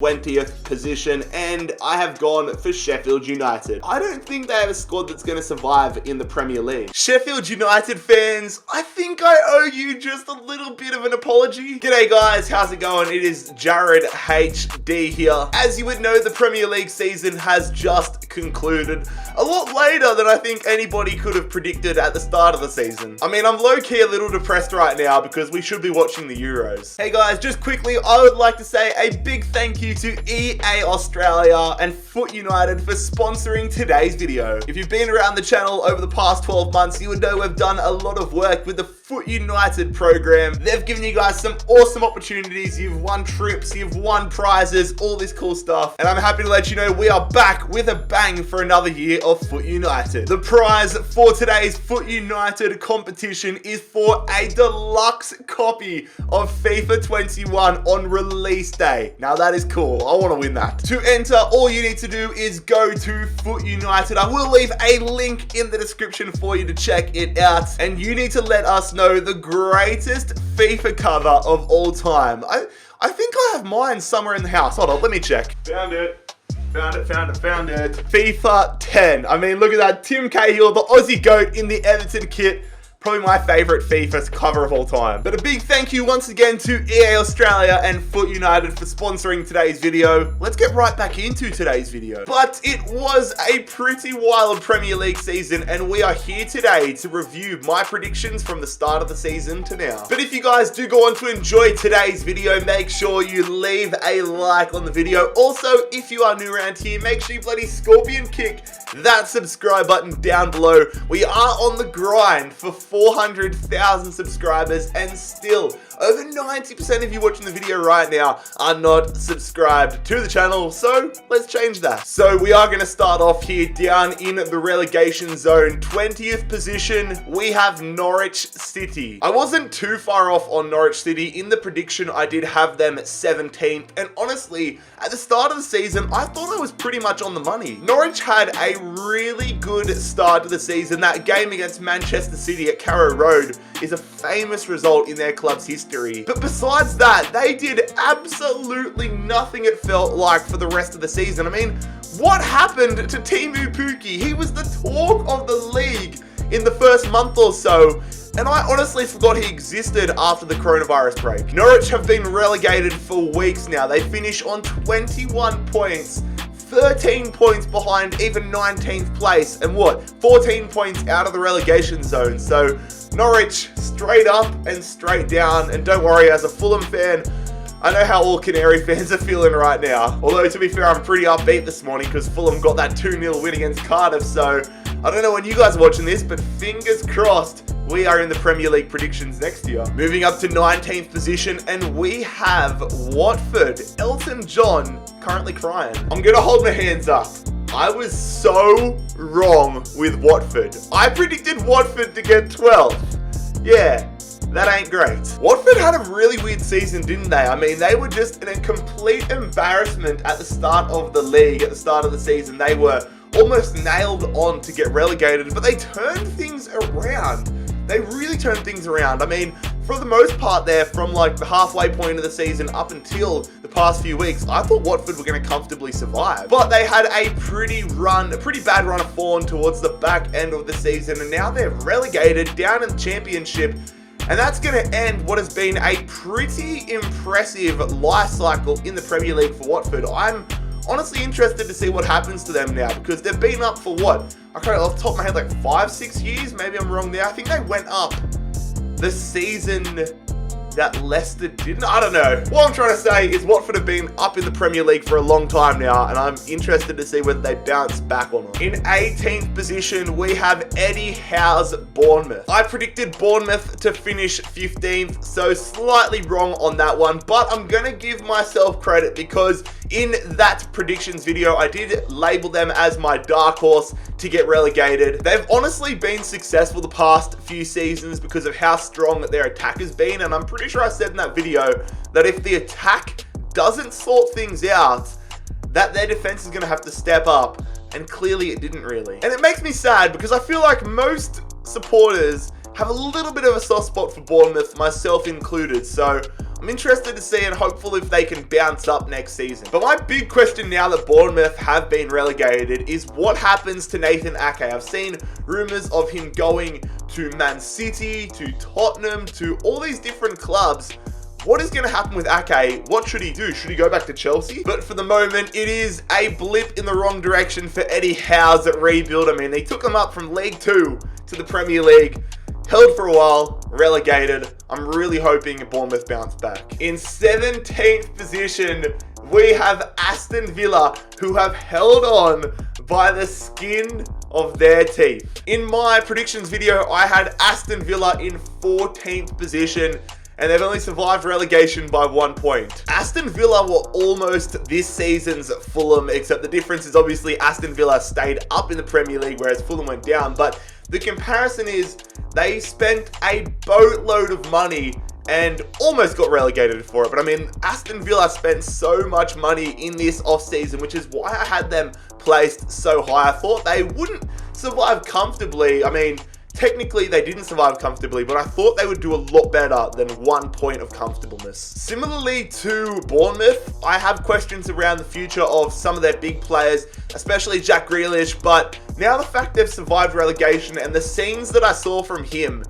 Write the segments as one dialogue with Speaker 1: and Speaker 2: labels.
Speaker 1: 20th position, and I have gone for Sheffield United. I don't think they have a squad that's going to survive in the Premier League. Sheffield United fans, I think I owe you just a little bit of an apology. G'day guys, how's it going? It is Jared HD here. As you would know, the Premier League season has just concluded a lot later than I think anybody could have predicted at the start of the season. I mean, I'm low-key a little depressed right now because we should be watching the Euros. Hey guys, just quickly, I would like to say a big thank you to EA Australia and Foot United for sponsoring today's video. If you've been around the channel over the past 12 months, you would know we've done a lot of work with the Foot United program. They've given you guys some awesome opportunities. You've won trips, you've won prizes, all this cool stuff. And I'm happy to let you know we are back with a bang for another year of Foot United. The prize for today's Foot United competition is for a deluxe copy of FIFA 21 on release day. Now that is cool. I want to win that. To enter, all you need to do is go to Foot United. I will leave a link in the description for you to check it out. And you need to let us know the greatest FIFA cover of all time. I think I have mine somewhere in the house. Hold on, let me check. Found it. Found it. FIFA 10. I mean, look at that. Tim Cahill, the Aussie GOAT in the Everton kit. Probably my favorite FIFA cover of all time. But a big thank you once again to EA Australia and Foot United for sponsoring today's video. Let's get right back into today's video. But it was a pretty wild Premier League season, and we are here today to review my predictions from the start of the season to now. But if you guys do go on to enjoy today's video, make sure you leave a like on the video. Also, if you are new around here, make sure you bloody scorpion kick that subscribe button down below. We are on the grind for 400,000 subscribers, and still over 90% of you watching the video right now are not subscribed to the channel, so let's change that. So we are going to start off here down in the relegation zone. 20th position, we have Norwich City. I wasn't too far off on Norwich City. In the prediction, I did have them at 17th, and honestly, at the start of the season, I thought I was pretty much on the money. Norwich had a really good start to the season. That game against Manchester City at Carrow Road is a famous result in their club's history. But besides that, they did absolutely nothing, it felt like, for the rest of the season. I mean, what happened to Timu Puki? He was the talk of the league in the first month or so, and I honestly forgot he existed after the coronavirus break. Norwich have been relegated for weeks now. They finish on 21 points. 13 points behind even 19th place, and 14 points out of the relegation zone. So Norwich straight up and straight down. And don't worry, as a Fulham fan, I know how all Canary fans are feeling right now. Although, to be fair, I'm pretty upbeat this morning because Fulham got that 2-0 win against Cardiff. So I don't know when you guys are watching this, but fingers crossed we are in the Premier League predictions next year. Moving up to 19th position, and we have Watford. Elton John currently crying. I'm gonna hold my hands up. I was so wrong with Watford. I predicted Watford to get 12th. Yeah, that ain't great. Watford had a really weird season, didn't they? I mean, they were just in a complete embarrassment at the start of the league, at the start of the season. They were almost nailed on to get relegated, but they turned things around. They really turned things around. I mean, for the most part there, from like the halfway point of the season up until the past few weeks, I thought Watford were going to comfortably survive. But they had a pretty bad run of form towards the back end of the season, and now they're relegated down in the Championship. And that's going to end what has been a pretty impressive life cycle in the Premier League for Watford. I'm honestly interested to see what happens to them now, because they've been up for I can't off the top of my head, like 5-6 years. Maybe I'm wrong there. I think they went up the season that Leicester didn't. I don't know. What I'm trying to say is Watford have been up in the Premier League for a long time now, and I'm interested to see whether they bounce back or not. In 18th position, we have Eddie Howe's Bournemouth. I predicted Bournemouth to finish 15th, so slightly wrong on that one, but I'm going to give myself credit because in that predictions video, I did label them as my dark horse to get relegated. They've honestly been successful the past few seasons because of how strong their attack has been, and I'm pretty sure I said in that video that if the attack doesn't sort things out, that their defense is going to have to step up, and clearly it didn't really. And it makes me sad because I feel like most supporters have a little bit of a soft spot for Bournemouth, myself included, so I'm interested to see and hopeful if they can bounce up next season. But my big question now that Bournemouth have been relegated is what happens to Nathan Ake? I've seen rumours of him going to Man City, to Tottenham, to all these different clubs. What is going to happen with Ake? What should he do? Should he go back to Chelsea? But for the moment, it is a blip in the wrong direction for Eddie Howe's rebuild. I mean, they took him up from League 2 to the Premier League, held for a while, relegated. I'm really hoping Bournemouth bounce back. In 17th position, we have Aston Villa, who have held on by the skin of their teeth. In my predictions video, I had Aston Villa in 14th position, and they've only survived relegation by 1 point. Aston Villa were almost this season's Fulham, except the difference is obviously Aston Villa stayed up in the Premier League, whereas Fulham went down. But the comparison is they spent a boatload of money and almost got relegated for it. But I mean, Aston Villa spent so much money in this offseason, which is why I had them placed so high. I thought they wouldn't survive comfortably. I mean, technically, they didn't survive comfortably, but I thought they would do a lot better than 1 point of comfortableness. Similarly to Bournemouth, I have questions around the future of some of their big players, especially Jack Grealish, but now the fact they've survived relegation and the scenes that I saw from him,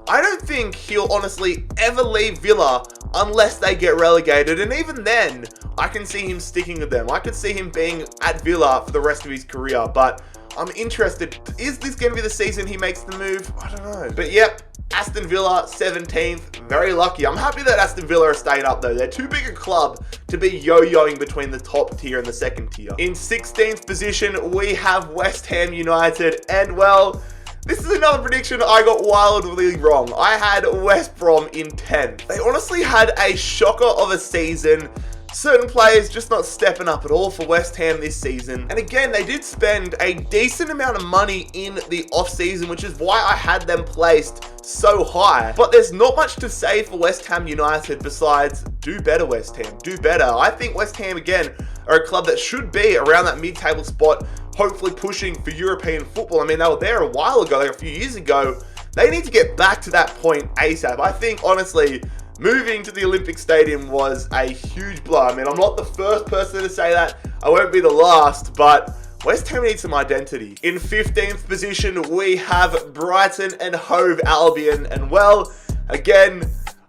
Speaker 1: I don't think he'll honestly ever leave Villa unless they get relegated, and even then, I can see him sticking with them. I could see him being at Villa for the rest of his career, but I'm interested. Is this going to be the season he makes the move? I don't know. But yep, Aston Villa, 17th. Very lucky. I'm happy that Aston Villa are staying up though. They're too big a club to be yo-yoing between the top tier and the second tier. In 16th position, we have West Ham United. And well, this is another prediction I got wildly wrong. I had West Brom in 10th. They honestly had a shocker of a season. Certain players just not stepping up at all for West Ham this season. And again, they did spend a decent amount of money in the off-season, which is why I had them placed so high. But there's not much to say for West Ham United besides do better, West Ham. Do better. I think West Ham, again, are a club that should be around that mid-table spot, hopefully pushing for European football. I mean, they were there a while ago, like a few years ago. They need to get back to that point ASAP. I think, honestly, moving to the Olympic Stadium was a huge blow. I mean, I'm not the first person to say that. I won't be the last, but West Ham needs some identity. In 15th position, we have Brighton and Hove Albion. And well, again,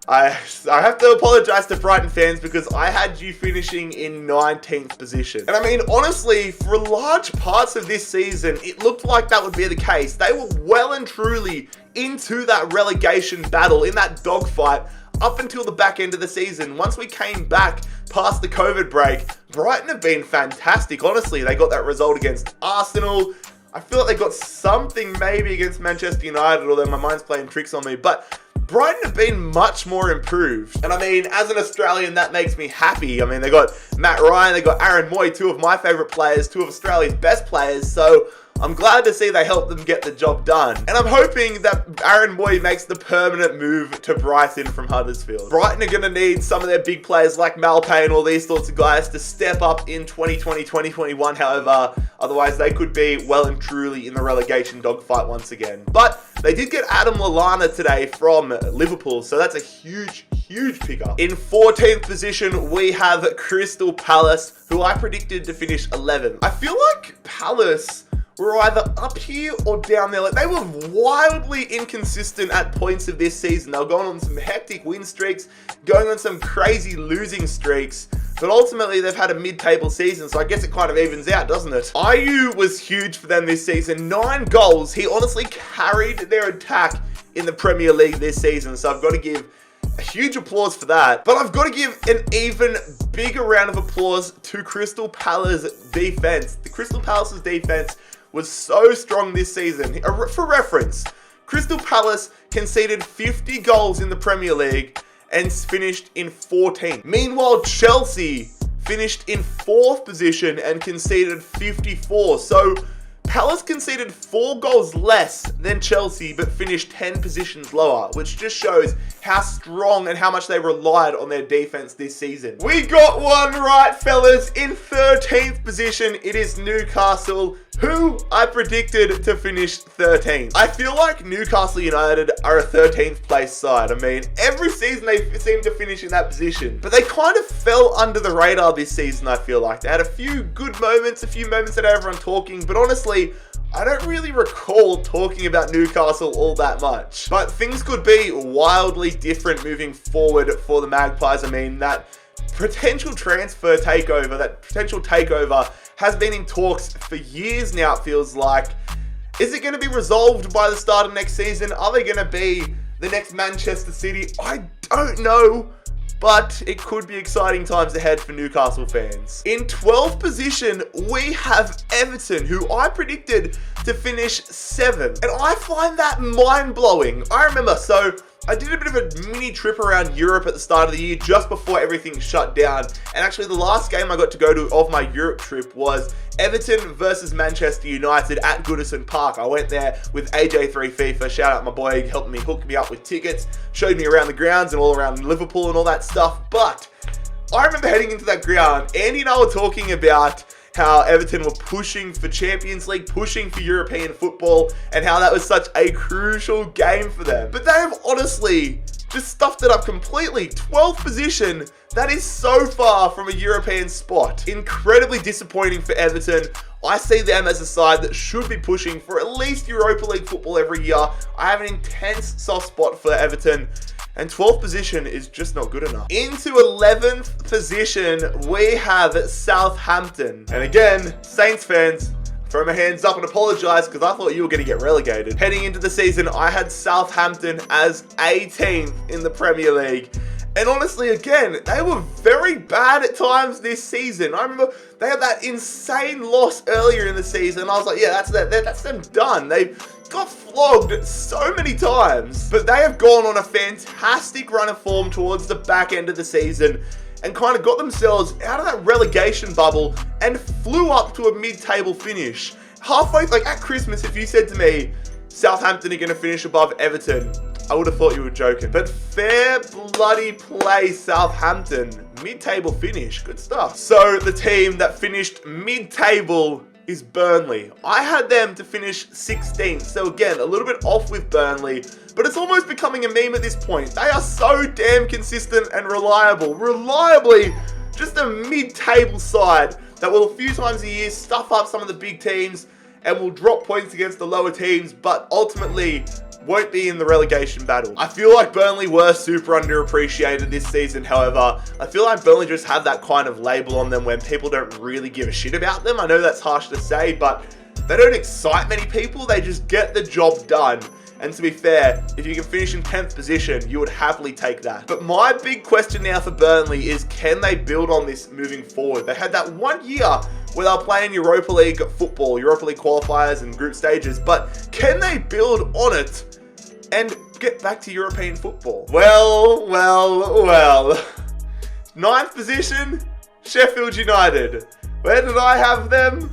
Speaker 1: I have to apologize to Brighton fans because I had you finishing in 19th position. And I mean, honestly, for large parts of this season, it looked like that would be the case. They were well and truly into that relegation battle, in that dogfight, up until the back end of the season. Once we came back past the COVID break, Brighton have been fantastic. Honestly, they got that result against Arsenal. I feel like they got something maybe against Manchester United, although my mind's playing tricks on me. But Brighton have been much more improved. And I mean, as an Australian, that makes me happy. I mean, they got Matt Ryan, they got Aaron Moy, two of my favourite players, two of Australia's best players. So I'm glad to see they helped them get the job done. And I'm hoping that Aaron Moy makes the permanent move to Brighton from Huddersfield. Brighton are going to need some of their big players like Malpay and all these sorts of guys to step up in 2020, 2021, however. Otherwise, they could be well and truly in the relegation dogfight once again. But they did get Adam Lallana today from Liverpool, so that's a huge pickup. In 14th position, we have Crystal Palace, who I predicted to finish 11th. I feel like Palace were either up here or down there. Like, they were wildly inconsistent at points of this season. They were going on some hectic win streaks, going on some crazy losing streaks, but ultimately they've had a mid-table season, so I guess it kind of evens out, doesn't it? Ayew was huge for them this season. 9 goals. He honestly carried their attack in the Premier League this season, so I've got to give a huge applause for that. But I've got to give an even bigger round of applause to Crystal Palace's defense. The Crystal Palace's defense was so strong this season. For reference, Crystal Palace conceded 50 goals in the Premier League and finished in 14th. Meanwhile, Chelsea finished in 4th position and conceded 54. So Palace conceded 4 goals less than Chelsea, but finished 10 positions lower, which just shows how strong and how much they relied on their defense this season. We got one right, fellas. In 13th position, it is Newcastle who I predicted to finish 13th. I feel like Newcastle United are a 13th place side. I mean, every season they seem to finish in that position, but they kind of fell under the radar this season, I feel like. They had a few good moments, a few moments that had everyone talking, but honestly, I don't really recall talking about Newcastle all that much. But things could be wildly different moving forward for the Magpies. I mean, that potential transfer takeover, that potential takeover has been in talks for years now, it feels like. Is it going to be resolved by the start of next season? Are they going to be the next Manchester City? I don't know, but it could be exciting times ahead for Newcastle fans. In 12th position, we have Everton, who I predicted to finish 7th. And I find that mind-blowing. I remember, so I did a bit of a mini trip around Europe at the start of the year, just before everything shut down. And actually, the last game I got to go to of my Europe trip was Everton versus Manchester United at Goodison Park. I went there with AJ3 FIFA. Shout out my boy, helped me, hooked me up with tickets, showed me around the grounds and all around Liverpool and all that stuff. But I remember heading into that ground, Andy and I were talking about how Everton were pushing for Champions League, pushing for European football, and how that was such a crucial game for them. But they have honestly just stuffed it up completely. 12th position, that is so far from a European spot. Incredibly disappointing for Everton. I see them as a side that should be pushing for at least Europa League football every year. I have an intense soft spot for Everton, and 12th position is just not good enough. Into 11th position, we have Southampton. And again, Saints fans, throw my hands up and apologize because I thought you were going to get relegated. Heading into the season, I had Southampton as 18th in the Premier League. And honestly, again, they were very bad at times this season. I remember they had that insane loss earlier in the season. I was like, yeah, that's them done. They got flogged so many times. But they have gone on a fantastic run of form towards the back end of the season and kind of got themselves out of that relegation bubble and flew up to a mid-table finish. Halfway, like at Christmas, if you said to me, Southampton are going to finish above Everton, I would have thought you were joking. But fair bloody play, Southampton. Mid-table finish. Good stuff. So the team that finished mid-table is Burnley. I had them to finish 16th. So again, a little bit off with Burnley, but it's almost becoming a meme at this point. They are so damn consistent and reliable. Reliably, just a mid-table side that will a few times a year stuff up some of the big teams and will drop points against the lower teams, but ultimately won't be in the relegation battle. I feel like Burnley were super underappreciated this season, however. I feel like Burnley just have that kind of label on them when people don't really give a shit about them. I know that's harsh to say, but they don't excite many people. They just get the job done. And to be fair, if you can finish in 10th position, you would happily take that. But my big question now for Burnley is, can they build on this moving forward? They had that 1 year where they're playing Europa League football, Europa League qualifiers and group stages, but can they build on it and get back to European football? Well. 9th position, Sheffield United. Where did I have them?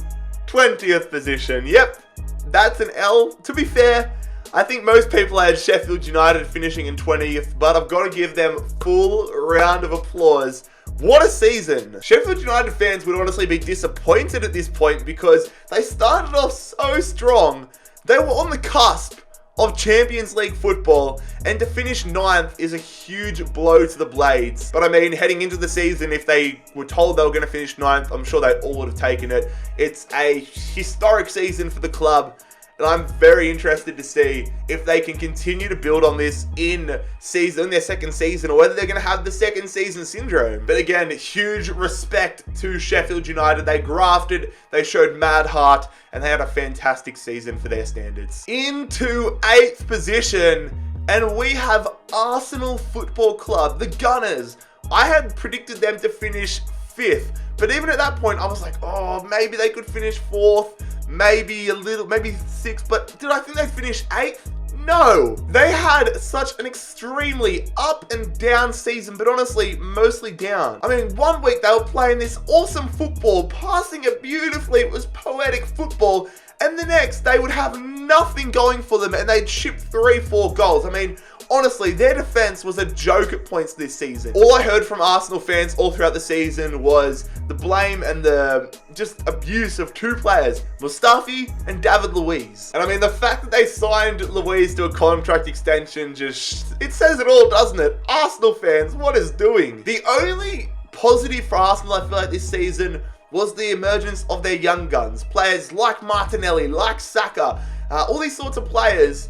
Speaker 1: 20th position. Yep, that's an L. To be fair, I think most people had Sheffield United finishing in 20th, but I've got to give them full round of applause. What a season. Sheffield United fans would honestly be disappointed at this point because they started off so strong. They were on the cusp of Champions League football, and to finish 9th is a huge blow to the Blades. But I mean, heading into the season, if they were told they were going to finish 9th, I'm sure they all would have taken it. It's a historic season for the club, and I'm very interested to see if they can continue to build on this in their second season, or whether they're going to have the second season syndrome. But again, huge respect to Sheffield United. They grafted, they showed mad heart, and they had a fantastic season for their standards. Into 8th position, and we have Arsenal Football Club, the Gunners. I had predicted them to finish 5th, but even at that point, I was like, oh, maybe they could finish 4th. Maybe 6th, but did I think they'd finish 8th? No! They had such an extremely up and down season, but honestly, mostly down. I mean, 1 week they were playing this awesome football, passing it beautifully, it was poetic football, and the next they would have nothing going for them and they'd ship 3-4 goals. I mean, honestly, their defense was a joke at points this season. All I heard from Arsenal fans all throughout the season was the blame and the just abuse of two players, Mustafi and David Luiz. And I mean, the fact that they signed Luiz to a contract extension it says it all, doesn't it? Arsenal fans, what is doing? The only positive for Arsenal, I feel like, this season was the emergence of their young guns. Players like Martinelli, like Saka, all these sorts of players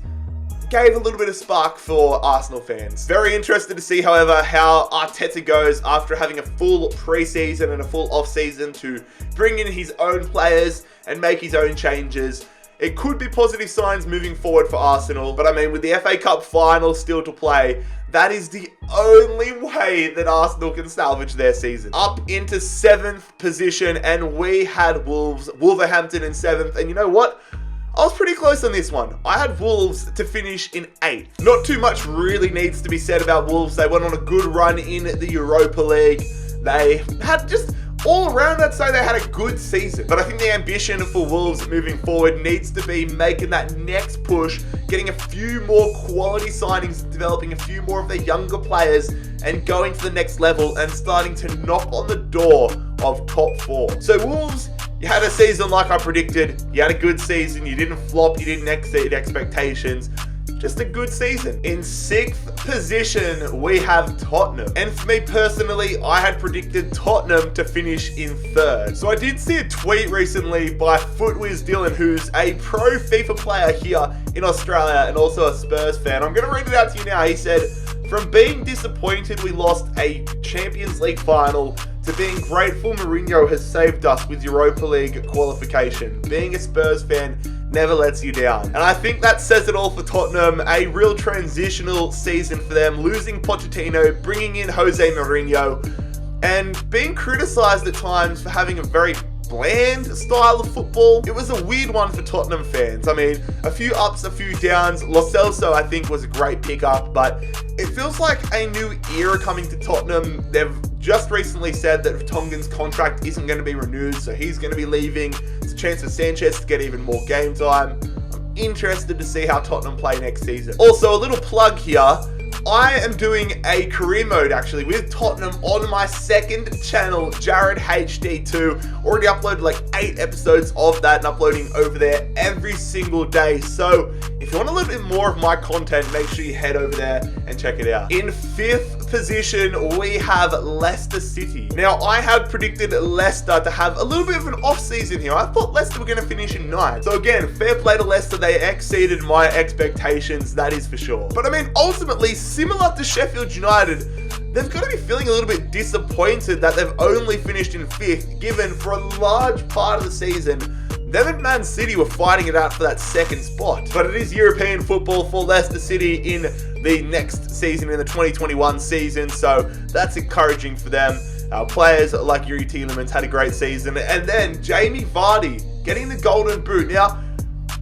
Speaker 1: gave a little bit of spark for Arsenal fans. Very interested to see, however, how Arteta goes after having a full pre-season and a full off-season to bring in his own players and make his own changes. It could be positive signs moving forward for Arsenal, but I mean, with the FA Cup final still to play, that is the only way that Arsenal can salvage their season. Up into 7th position, and we had Wolverhampton in 7th, and you know what? I was pretty close on this one. I had Wolves to finish in 8th. Not too much really needs to be said about Wolves. They went on a good run in the Europa League. They had just all around, I'd say they had a good season. But I think the ambition for Wolves moving forward needs to be making that next push, getting a few more quality signings, developing a few more of their younger players, and going to the next level and starting to knock on the door of top 4. So Wolves, you had a season like I predicted. You had a good season. You didn't flop. You didn't exceed expectations. Just a good season. In 6th position, we have Tottenham. And for me personally, I had predicted Tottenham to finish in 3rd. So I did see a tweet recently by Footwiz Dylan, who's a pro FIFA player here in Australia and also a Spurs fan. I'm going to read it out to you now. He said, "From being disappointed we lost a Champions League final to being grateful Mourinho has saved us with Europa League qualification. Being a Spurs fan never lets you down." And I think that says it all for Tottenham. A real transitional season for them, losing Pochettino, bringing in Jose Mourinho, and being criticised at times for having a very bland style of football. It was a weird one for Tottenham fans. I mean, a few ups, a few downs. Lo Celso, I think, was a great pickup, but it feels like a new era coming to Tottenham. They've just recently said that Tongan's contract isn't going to be renewed, so he's going to be leaving. It's a chance for Sanchez to get even more game time. I'm interested to see how Tottenham play next season. Also, a little plug here. I am doing a career mode actually with Tottenham on my 2nd channel, Jared HD2. Already uploaded like 8 episodes of that and uploading over there every single day. So if you want a little bit more of my content, make sure you head over there and check it out. In 5th position, we have Leicester City. Now, I had predicted Leicester to have a little bit of an off season here. I thought Leicester were going to finish in 9th. So again, fair play to Leicester. They exceeded my expectations, that is for sure. But I mean, ultimately, similar to Sheffield United, they've got to be feeling a little bit disappointed that they've only finished in 5th, given for a large part of the season, them and Man City were fighting it out for that 2nd spot. But it is European football for Leicester City in the next season, in the 2021 season, so that's encouraging for them. Players like Yuri Tielemans had a great season, and then Jamie Vardy getting the golden boot. Now,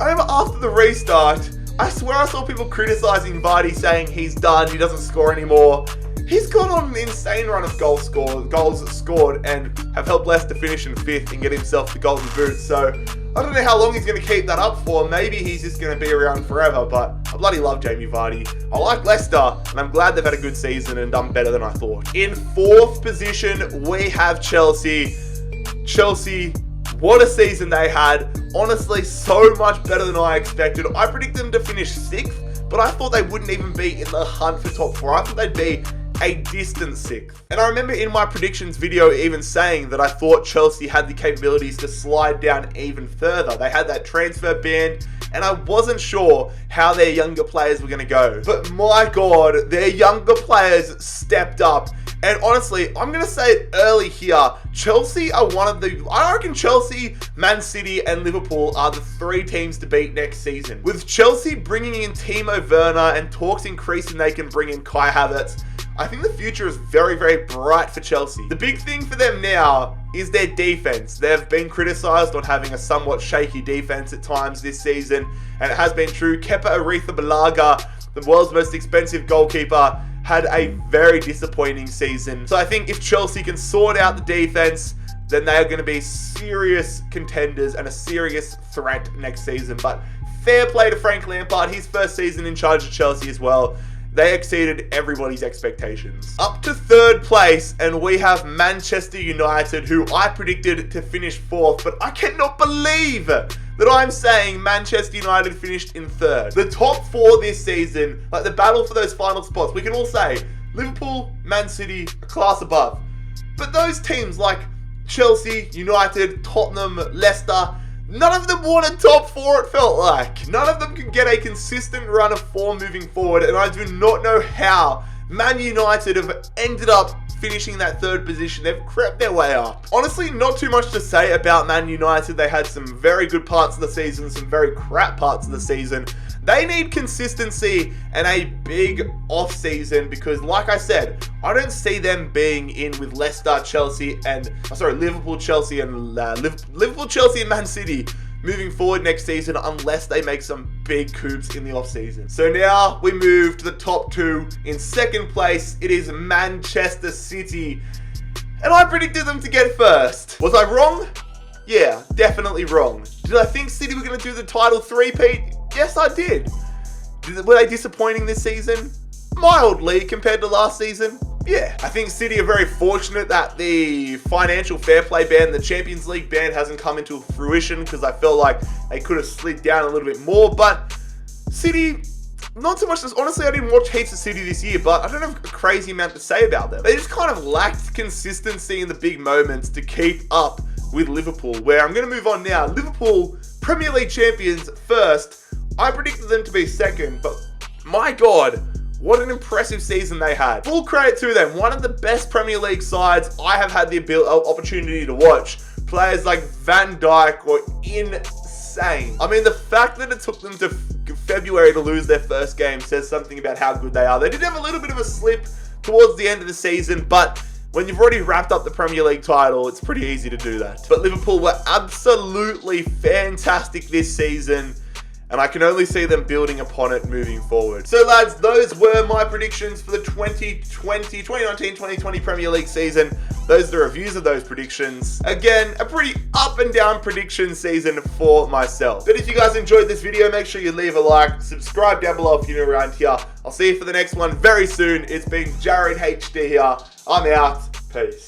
Speaker 1: I remember after the restart, I swear I saw people criticising Vardy, saying he's done, he doesn't score anymore. He's gone on an insane run of goals scored, and have helped Leicester finish in 5th and get himself the golden boot. So I don't know how long he's going to keep that up for. Maybe he's just going to be around forever, but I bloody love Jamie Vardy. I like Leicester, and I'm glad they've had a good season and done better than I thought. In 4th position, we have Chelsea. Chelsea, what a season they had. Honestly, so much better than I expected. I predicted them to finish 6th, but I thought they wouldn't even be in the hunt for top 4. I thought they'd be a distant 6th. And I remember in my predictions video even saying that I thought Chelsea had the capabilities to slide down even further. They had that transfer ban, and I wasn't sure how their younger players were going to go. But my God, their younger players stepped up. And honestly, I'm going to say it early here. Chelsea are I reckon Chelsea, Man City, and Liverpool are the 3 teams to beat next season. With Chelsea bringing in Timo Werner and talks increasing they can bring in Kai Havertz, I think the future is very, very bright for Chelsea. The big thing for them now is their defense. They've been criticised on having a somewhat shaky defense at times this season, and it has been true. Kepa Arrizabalaga, the world's most expensive goalkeeper, had a very disappointing season. So I think if Chelsea can sort out the defense, then they are going to be serious contenders and a serious threat next season. But fair play to Frank Lampard, his first season in charge of Chelsea as well. they exceeded everybody's expectations. Up to third place, and we have Manchester United, who I predicted to finish fourth, but I cannot believe that I'm saying Manchester United finished in third. The top four this season, like the battle for those final spots, we can all say Liverpool, Man City, a class above. But those teams like Chelsea, United, Tottenham, Leicester, none of them won a top four, it felt like. None of them can get a consistent run of form moving forward, and I do not know how Man United have ended up finishing that third position. They've crept their way up. Honestly, not too much to say about Man United. They had some very good parts of the season, some very crap parts of the season. They need consistency and a big off-season because, like I said, I don't see them being in with Leicester, Chelsea, and Liverpool, Chelsea, and Liverpool, Chelsea, and Man City moving forward next season unless they make some big coups in the off-season. So now we move to the top two. In second place, it is Manchester City, and I predicted them to get first. Was I wrong? Yeah, definitely wrong. Did I think City were going to do the title three-peat? Yes, I did. Were they disappointing this season? Mildly compared to last season. Yeah, I think City are very fortunate that the financial fair play ban, the Champions League ban, hasn't come into fruition because I feel like they could have slid down a little bit more. But City, not so much. Honestly, I didn't watch heaps of City this year, but I don't have a crazy amount to say about them. They just kind of lacked consistency in the big moments to keep up with Liverpool, where I'm going to move on now. Liverpool, Premier League champions first. I predicted them to be second, but my God, what an impressive season they had. Full credit to them. One of the best Premier League sides I have had the opportunity to watch. Players like Van Dijk were insane. I mean, the fact that it took them to February to lose their first game says something about how good they are. They did have a little bit of a slip towards the end of the season, but when you've already wrapped up the Premier League title, it's pretty easy to do that. But Liverpool were absolutely fantastic this season, and I can only see them building upon it moving forward. So lads, those were my predictions for the 2019-2020 Premier League season. Those are the reviews of those predictions. Again, a pretty up and down prediction season for myself. But if you guys enjoyed this video, make sure you leave a like, subscribe down below if you're new around here. I'll see you for the next one very soon. It's been Jared HD here. I'm out. Peace.